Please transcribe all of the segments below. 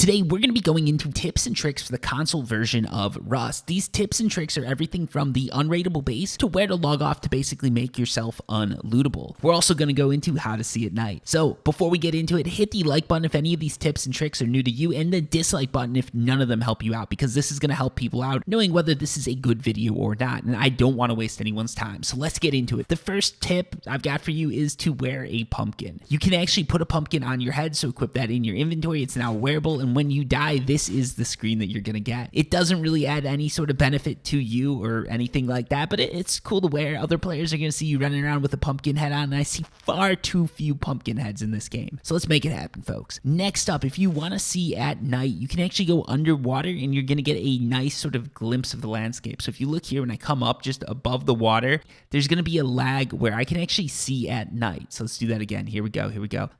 Today, we're going to be going into tips and tricks for the console version of Rust. These tips and tricks are everything from the unraidable base to where to log off to basically make yourself unlootable. We're also going to go into how to see at night. So before we get into it, hit the like button if any of these tips and tricks are new to you, and the dislike button if none of them help you out, because this is going to help people out knowing whether this is a good video or not, and I don't want to waste anyone's time. So let's get into it. The first tip I've got for you is to wear a pumpkin. You can actually put a pumpkin on your head, so equip that in your inventory. It's now wearable, and when you die, this is the screen that you're gonna get. It doesn't really add any sort of benefit to you or anything like that, but it's cool to wear. Other players are gonna see you running around with a pumpkin head on, and I see far too few pumpkin heads in this game. So let's make it happen, folks. Next up, if you wanna see at night, you can actually go underwater and you're gonna get a nice sort of glimpse of the landscape. So if you look here, when I come up just above the water, there's gonna be a lag where I can actually see at night. So let's do that again. Here we go.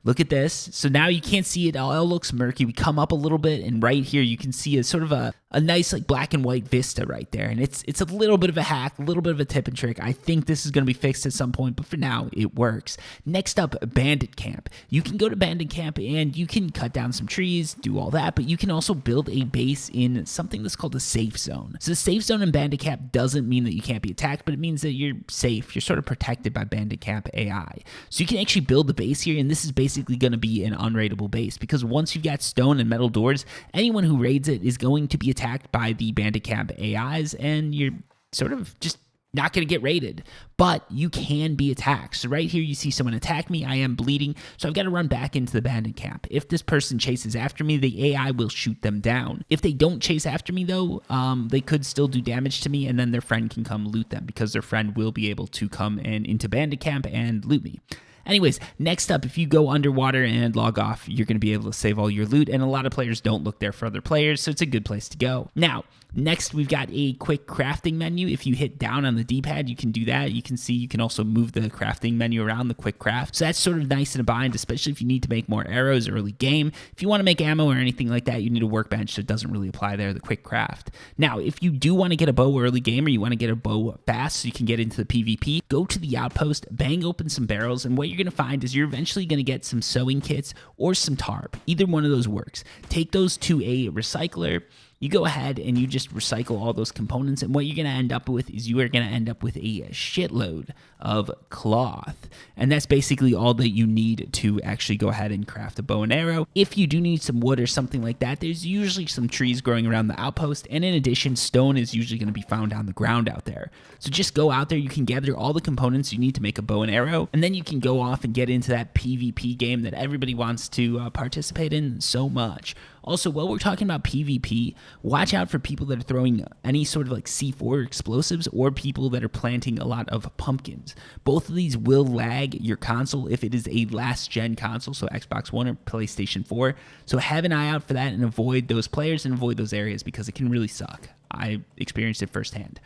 Look at this. So now you can't see it. All looks murky. We come up a little bit, and right here you can see a sort of a nice like black and white vista right there. And it's a little bit of a hack, a little bit of a tip and trick. I think this is going to be fixed at some point, but for now it works. Next up, Bandit Camp. You can go to Bandit Camp and you can cut down some trees, do all that, but you can also build a base in something that's called a safe zone. So the safe zone in Bandit Camp doesn't mean that you can't be attacked, but it means that you're safe. You're sort of protected by Bandit Camp AI. So you can actually build the base here, and this is basically going to be an unraidable base, because once you've got stone and metal doors, anyone who raids it is going to be attacked by the Bandit Camp AIs, and you're sort of just not going to get raided, but you can be attacked. So right here you see someone attack me. I am bleeding, so I've got to run back into the Bandit Camp. If this person chases after me, the AI will shoot them down. If they don't chase after me though, they could still do damage to me, and then their friend can come loot them, because their friend will be able to come into Bandit Camp and loot me. Anyways, next up, if you go underwater and log off, you're going to be able to save all your loot, and a lot of players don't look there for other players, so it's a good place to go. Now, next, we've got a quick crafting menu. If you hit down on the D-pad, you can do that. You can see you can also move the crafting menu around, the quick craft. So that's sort of nice in a bind, especially if you need to make more arrows early game. If you want to make ammo or anything like that, you need a workbench, so it doesn't really apply there, the quick craft. Now, if you do want to get a bow early game, or you want to get a bow fast so you can get into the PvP, go to the outpost, bang open some barrels, and what you're going to find is you're eventually going to get some sewing kits or some tarp. Either one of those works. Take those to a recycler. You go ahead and you just recycle all those components, and what you're going to end up with is you are going to end up with a shitload of cloth, and that's basically all that you need to actually go ahead and craft a bow and arrow. If you do need some wood or something like that, there's usually some trees growing around the outpost, and in addition, stone is usually going to be found on the ground out there. So just go out there, you can gather all the components you need to make a bow and arrow, and then you can go off and get into that PvP game that everybody wants to participate in so much. Also, while we're talking about PvP, watch out for people that are throwing any sort of like C4 explosives, or people that are planting a lot of pumpkins. Both of these will lag your console if it is a last-gen console, so Xbox One or PlayStation 4. So have an eye out for that and avoid those players and avoid those areas, because it can really suck. I experienced it firsthand.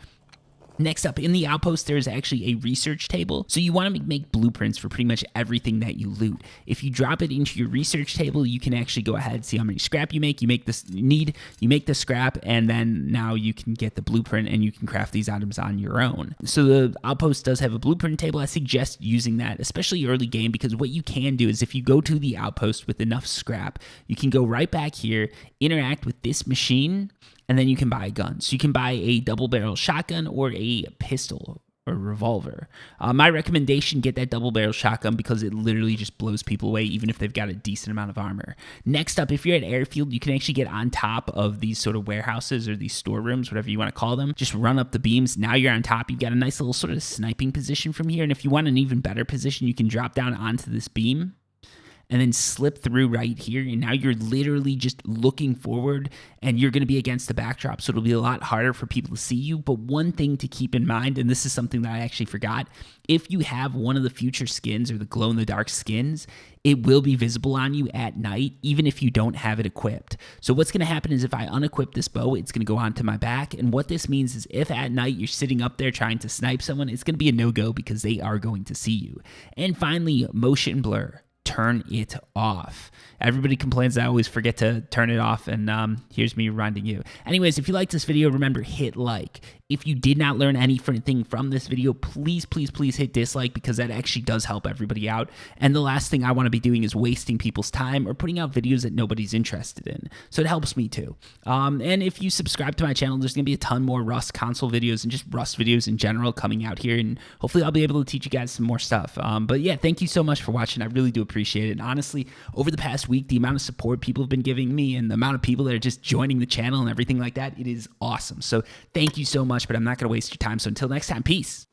Next up, in the outpost, there is actually a research table. So you want to make blueprints for pretty much everything that you loot. If you drop it into your research table, you can actually go ahead and see how many scrap you make. You make the scrap, and then now you can get the blueprint and you can craft these items on your own. So the outpost does have a blueprint table. I suggest using that, especially early game, because what you can do is if you go to the outpost with enough scrap, you can go right back here, interact with this machine, and then you can buy a gun. So you can buy a double-barrel shotgun or a pistol or revolver. My recommendation, get that double-barrel shotgun, because it literally just blows people away, even if they've got a decent amount of armor. Next up, if you're at airfield, you can actually get on top of these sort of warehouses or these storerooms, whatever you want to call them. Just run up the beams. Now you're on top. You've got a nice little sort of sniping position from here, and if you want an even better position, you can drop down onto this beam and then slip through right here, and now you're literally just looking forward, and you're going to be against the backdrop, so it'll be a lot harder for people to see you. But one thing to keep in mind, and this is something that I actually forgot, if you have one of the future skins or the glow-in-the-dark skins, it will be visible on you at night, even if you don't have it equipped. So what's going to happen is if I unequip this bow, it's going to go onto my back, and what this means is if at night you're sitting up there trying to snipe someone, it's going to be a no-go, because they are going to see you. And finally, motion blur. Turn it off. Everybody complains I always forget to turn it off, and here's me reminding you. Anyways, if you like this video, remember, hit like. If you did not learn anything from this video, please hit dislike, because that actually does help everybody out. And the last thing I want to be doing is wasting people's time or putting out videos that nobody's interested in. So it helps me too. And if you subscribe to my channel, there's going to be a ton more Rust console videos and just Rust videos in general coming out here. And hopefully I'll be able to teach you guys some more stuff. But yeah, thank you so much for watching. I really do appreciate it. And honestly, over the past week, the amount of support people have been giving me and the amount of people that are just joining the channel and everything like that, it is awesome. So thank you so much, but I'm not going to waste your time. So until next time, peace.